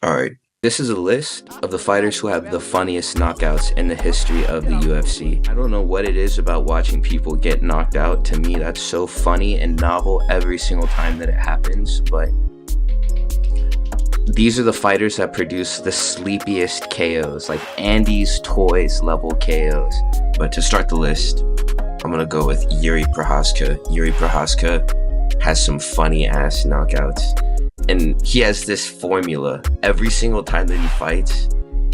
Alright, this is a list of the fighters who have the funniest knockouts in the history of the UFC. I don't know what it is about watching people get knocked out. To me, that's so funny and novel every single time that it happens, but these are the fighters that produce the sleepiest KOs, like Andy's Toys level KOs. But to start the list, I'm gonna go with Yuri Prochazka. Yuri Prochazka has some funny ass knockouts. And he has this formula. Every single time that he fights,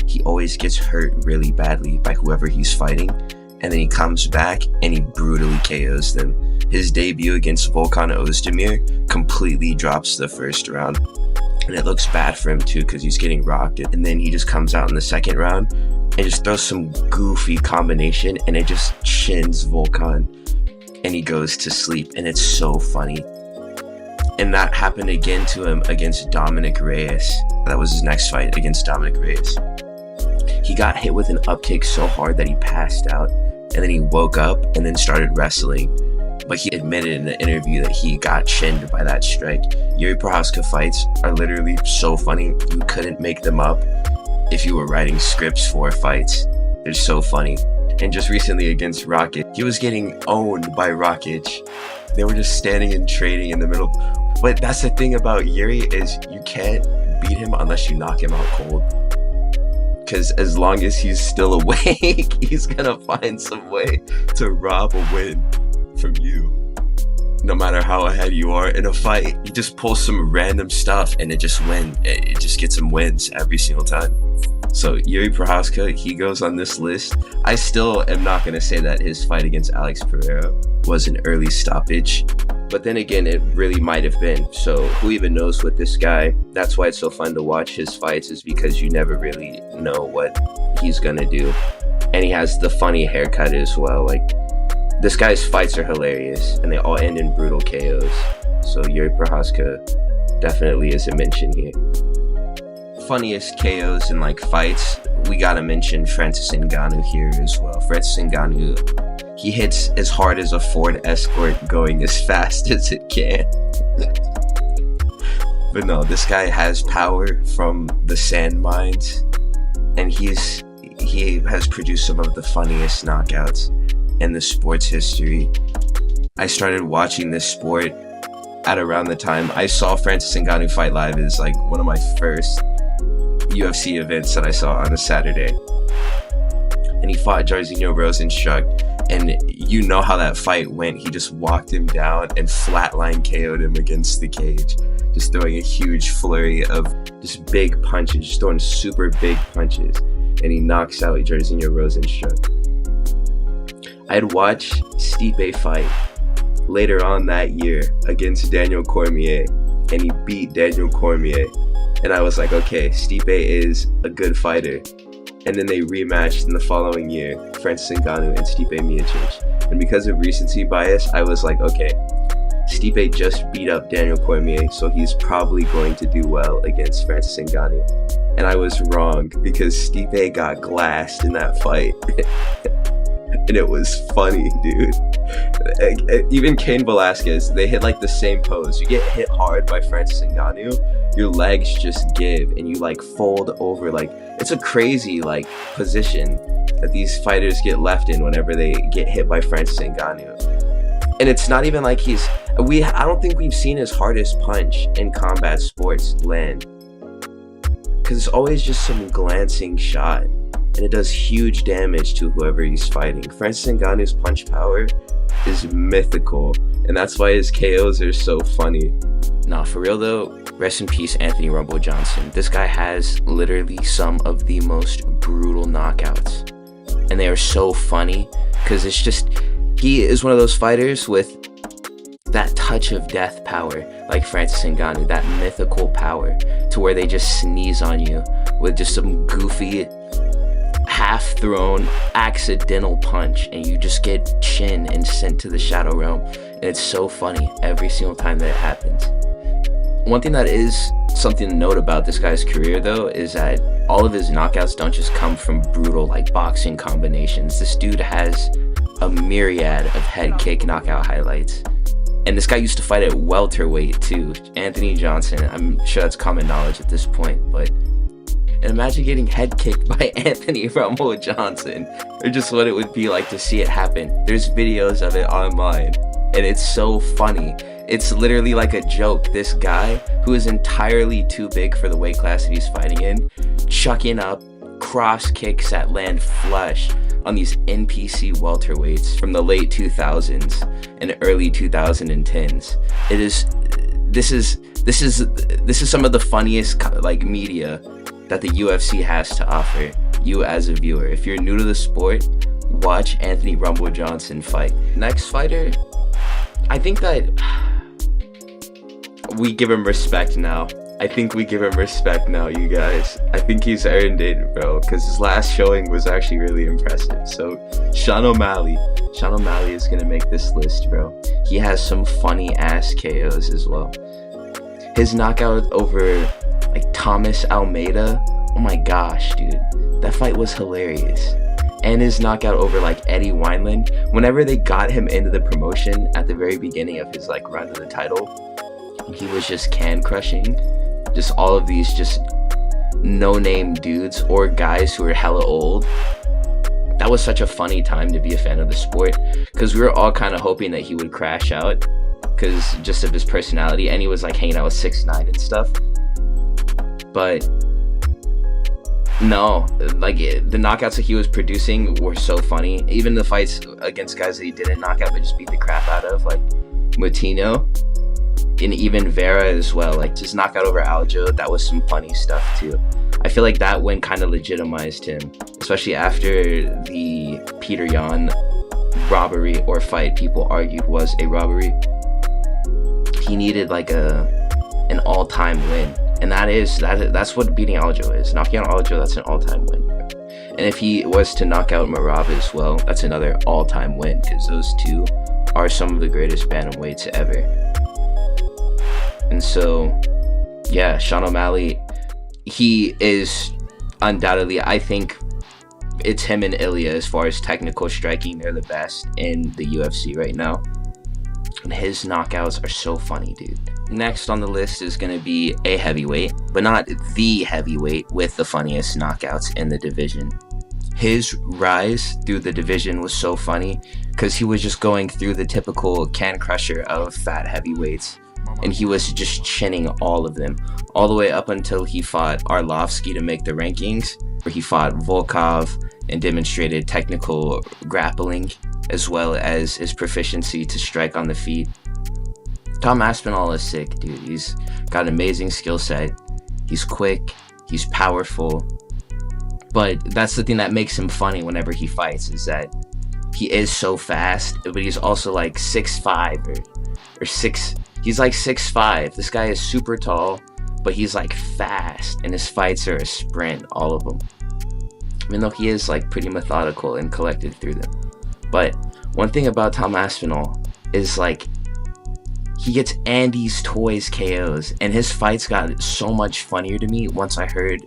he always gets hurt really badly by whoever he's fighting. And then he comes back and he brutally KOs them. His debut against Volkan Ozdemir completely drops the first round. And it looks bad for him too because he's getting rocked. And then he just comes out in the second round and just throws some goofy combination and it just chins Volkan. And he goes to sleep and it's so funny. And that happened again to him against Dominic Reyes. That was his next fight against Dominic Reyes. He got hit with an up kick so hard that he passed out. And then he woke up and then started wrestling. But he admitted in the interview that he got chinned by that strike. Yuri Prochazka fights are literally so funny. You couldn't make them up if you were writing scripts for fights. They're so funny. And just recently against Rocket, he was getting owned by Rocket. They were just standing and trading in the middle. But that's the thing about Yuri is you can't beat him unless you knock him out cold. Because as long as he's still awake, he's gonna find some way to rob a win from you. No matter how ahead you are in a fight, he just pulls some random stuff and it just wins. It just gets him wins every single time. So Yuri Prochazka, he goes on this list. I still am not gonna say that his fight against Alex Pereira was an early stoppage. But then again, it really might have been. So who even knows with this guy? That's why it's so fun to watch his fights, is because you never really know what he's gonna do. And he has the funny haircut as well. Like, this guy's fights are hilarious and they all end in brutal KOs. So Yuri Prochazka definitely is a mention here. Funniest KOs in like fights, we gotta mention Francis Ngannou here as well. Francis Ngannou, he hits as hard as a Ford Escort going as fast as it can. But no, this guy has power from the sand mines, and he has produced some of the funniest knockouts in the sports history. I started watching this sport at around the time I saw Francis Ngannou fight live. Is like one of my first UFC events that I saw on a Saturday. And he fought Jairzinho Rozenstruik. And you know how that fight went. He just walked him down and flatline KO'd him against the cage. Just throwing a huge flurry of just big punches, just throwing super big punches. And he knocks out Jairzinho Rozenstruik. I had watched Stipe fight later on that year against Daniel Cormier. And he beat Daniel Cormier. And I was like, okay, Stipe is a good fighter. And then they rematched in the following year, Francis Ngannou and Stipe Miocic. And because of recency bias, I was like, okay, Stipe just beat up Daniel Cormier, so he's probably going to do well against Francis Ngannou. And I was wrong, because Stipe got glassed in that fight. And it was funny, dude. Even Cain Velasquez, they hit like the same pose. You get hit hard by Francis Ngannou, your legs just give and you like fold over. Like, it's a crazy like position that these fighters get left in whenever they get hit by Francis Ngannou. And it's not even like I don't think we've seen his hardest punch in combat sports land, because it's always just some glancing shot. And it does huge damage to whoever he's fighting. Francis Ngannou's punch power is mythical, and that's why his KOs are so funny. Nah, for real though, rest in peace Anthony Rumble Johnson. This guy has literally some of the most brutal knockouts. And they are so funny, because it's just, he is one of those fighters with that touch of death power, like Francis Ngannou, that mythical power, to where they just sneeze on you with just some goofy, half-thrown, accidental punch, and you just get chinned and sent to the Shadow Realm. And it's so funny every single time that it happens. One thing that is something to note about this guy's career, though, is that all of his knockouts don't just come from brutal, like, boxing combinations. This dude has a myriad of head kick knockout highlights. And this guy used to fight at welterweight, too. Anthony Johnson, I'm sure that's common knowledge at this point, but And imagine getting head kicked by Anthony Rumble Johnson, or just what it would be like to see it happen. There's videos of it online, and it's so funny. It's literally like a joke. This guy, who is entirely too big for the weight class that he's fighting in, chucking up cross kicks that land flush on these NPC welterweights from the late 2000s and early 2010s. This is some of the funniest like media that the UFC has to offer you as a viewer. If you're new to the sport, watch Anthony Rumble Johnson fight. Next fighter, I think that we give him respect now. I think we give him respect now, you guys. I think he's earned it, bro, because his last showing was actually really impressive. So, Sean O'Malley is gonna make this list, bro. He has some funny ass KOs as well. His knockout over like Thomas Almeida, oh my gosh, dude, that fight was hilarious. And his knockout over like Eddie Wineland, whenever they got him into the promotion at the very beginning of his like run to the title, he was just can crushing just all of these just no-name dudes or guys who are hella old. That was such a funny time to be a fan of the sport, because we were all kind of hoping that he would crash out because just of his personality, and he was like hanging out with 6ix9ine and stuff. But no, like the knockouts that he was producing were so funny. Even the fights against guys that he didn't knock out but just beat the crap out of, like Moutinho and even Vera as well. Like his knockout over Aljo, that was some funny stuff too. I feel like that win kind of legitimized him, especially after the Peter Yan robbery or fight people argued was a robbery. He needed like an all-time win, and that's what beating Aljo is. Knocking out Aljo, that's an all-time win. And if he was to knock out Marab as well, that's another all-time win, because those two are some of the greatest bantamweights ever. And so, yeah, Sean O'Malley, he is undoubtedly, I think it's him and Ilya as far as technical striking. They're the best in the UFC right now. And his knockouts are so funny, dude. Next on the list is going to be a heavyweight, but not the heavyweight with the funniest knockouts in the division. His rise through the division was so funny because he was just going through the typical can crusher of fat heavyweights, and he was just chinning all of them, all the way up until he fought Arlovsky to make the rankings, where he fought Volkov and demonstrated technical grappling as well as his proficiency to strike on the feet. Tom Aspinall is sick, dude. He's got an amazing skill set. He's quick, he's powerful, but that's the thing that makes him funny whenever he fights, is that he is so fast, but he's also like 6'5" or 6. He's like 6'5". This guy is super tall, but he's like fast, and his fights are a sprint, all of them. Even though he is like pretty methodical and collected through them. But one thing about Tom Aspinall is like he gets Andy's Toys KOs, and his fights got so much funnier to me once I heard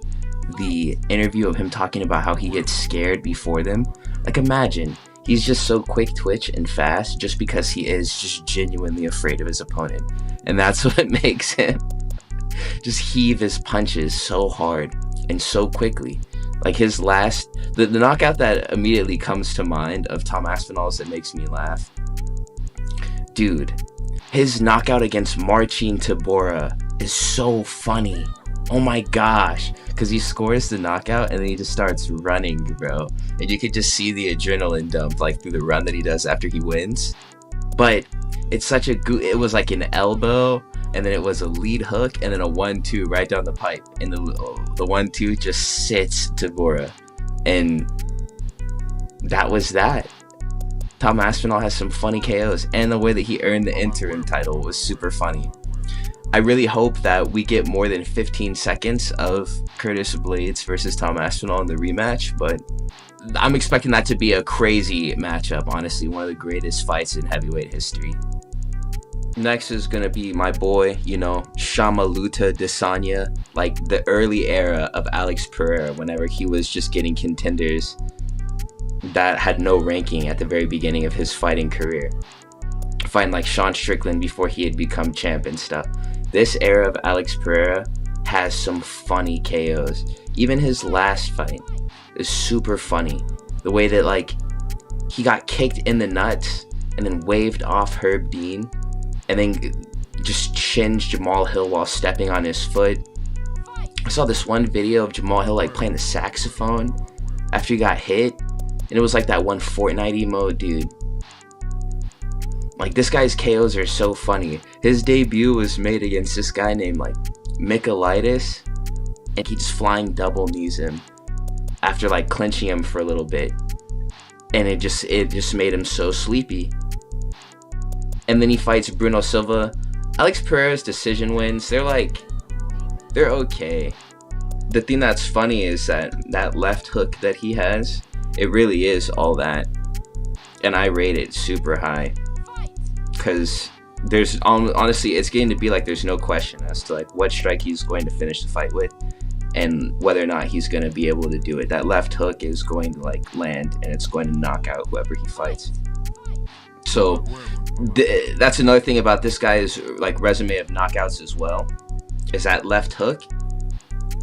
the interview of him talking about how he gets scared before them. Like imagine, he's just so quick twitch and fast just because he is just genuinely afraid of his opponent. And that's what makes him just heave his punches so hard and so quickly. Like his last, the knockout that immediately comes to mind of Tom Aspinall's that makes me laugh. Dude, his knockout against Marcin Tybura is so funny. Oh my gosh. Because he scores the knockout and then he just starts running, bro. And you could just see the adrenaline dump like through the run that he does after he wins. But it's such a good, it was like an elbow, and then it was a lead hook, and then a 1-2 right down the pipe. And the 1-2 just sits Tybura. And that was that. Tom Aspinall has some funny KOs, and the way that he earned the interim title was super funny. I really hope that we get more than 15 seconds of Curtis Blades versus Tom Aspinall in the rematch, but I'm expecting that to be a crazy matchup, honestly, one of the greatest fights in heavyweight history. Next is going to be my boy, Shamaluta Desanya, like the early era of Alex Pereira, whenever he was just getting contenders that had no ranking at the very beginning of his fighting career. Fighting like Sean Strickland before he had become champ and stuff. This era of Alex Pereira has some funny KOs. Even his last fight is super funny. The way that, like, he got kicked in the nuts and then waved off Herb Dean and then just chinned Jamal Hill while stepping on his foot. I saw this one video of Jamal Hill like playing the saxophone after he got hit, and it was like that one Fortnite emote, dude. Like, this guy's KOs are so funny. His debut was made against this guy named like Michaelitis, and he just flying double knees him after like clinching him for a little bit, and it just made him so sleepy. And then he fights Bruno Silva. Alex Pereira's decision wins, they're okay. The thing that's funny is that left hook that he has, it really is all that, and I rate it super high, because there's honestly, it's getting to be like there's no question as to like what strike he's going to finish the fight with and whether or not he's going to be able to do it. That left hook is going to like land, and it's going to knock out whoever he fights. So that's another thing about this guy's like resume of knockouts as well, is that left hook.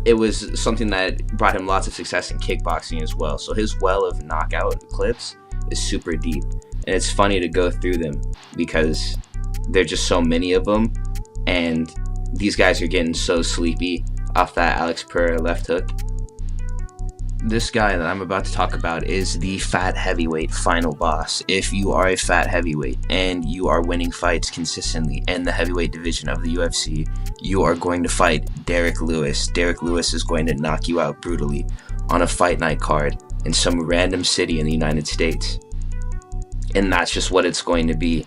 It was something that brought him lots of success in kickboxing as well. So his well of knockout clips is super deep, and it's funny to go through them because there's just so many of them, and these guys are getting so sleepy off that Alex Pereira left hook. This guy that I'm about to talk about is the fat heavyweight final boss. If you are a fat heavyweight and you are winning fights consistently in the heavyweight division of the UFC, you are going to fight Derrick Lewis. Derrick Lewis is going to knock you out brutally on a fight night card in some random city in the United States. And that's just what it's going to be.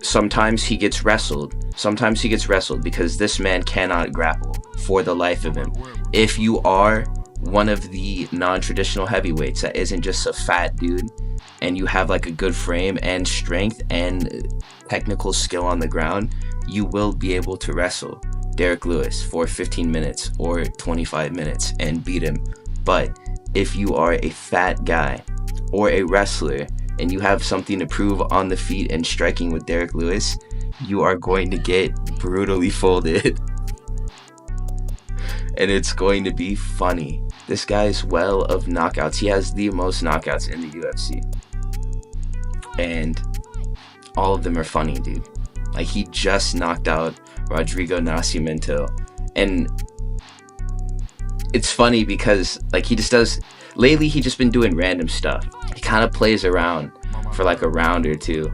Sometimes he gets wrestled. Sometimes he gets wrestled because this man cannot grapple for the life of him. If you are one of the non-traditional heavyweights that isn't just a fat dude, and you have like a good frame and strength and technical skill on the ground, you will be able to wrestle Derrick Lewis for 15 minutes or 25 minutes and beat him. But if you are a fat guy or a wrestler and you have something to prove on the feet and striking with Derrick Lewis, you are going to get brutally folded. And it's going to be funny. This guy's well of knockouts. He has the most knockouts in the UFC. And all of them are funny, dude. Like, he just knocked out Rodrigo Nascimento. And it's funny because, like, he just does... Lately, he's just been doing random stuff. He kind of plays around for, like, a round or two.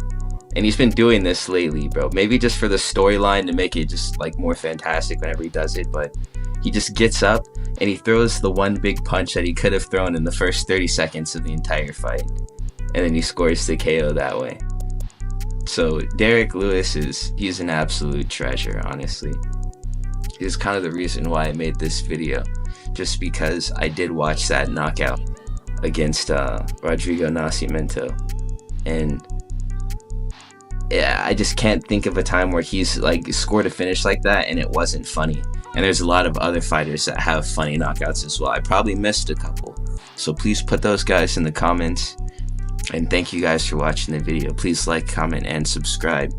And he's been doing this lately, bro. Maybe just for the storyline to make it just, like, more fantastic whenever he does it. But he just gets up and he throws the one big punch that he could have thrown in the first 30 seconds of the entire fight. And then he scores the KO that way. So Derrick Lewis he's an absolute treasure, honestly. He's kind of the reason why I made this video. Just because I did watch that knockout against Rodrigo Nascimento. And yeah, I just can't think of a time where he's like scored a finish like that and it wasn't funny. And there's a lot of other fighters that have funny knockouts as well. I probably missed a couple. So please put those guys in the comments. And thank you guys for watching the video. Please like, comment, and subscribe.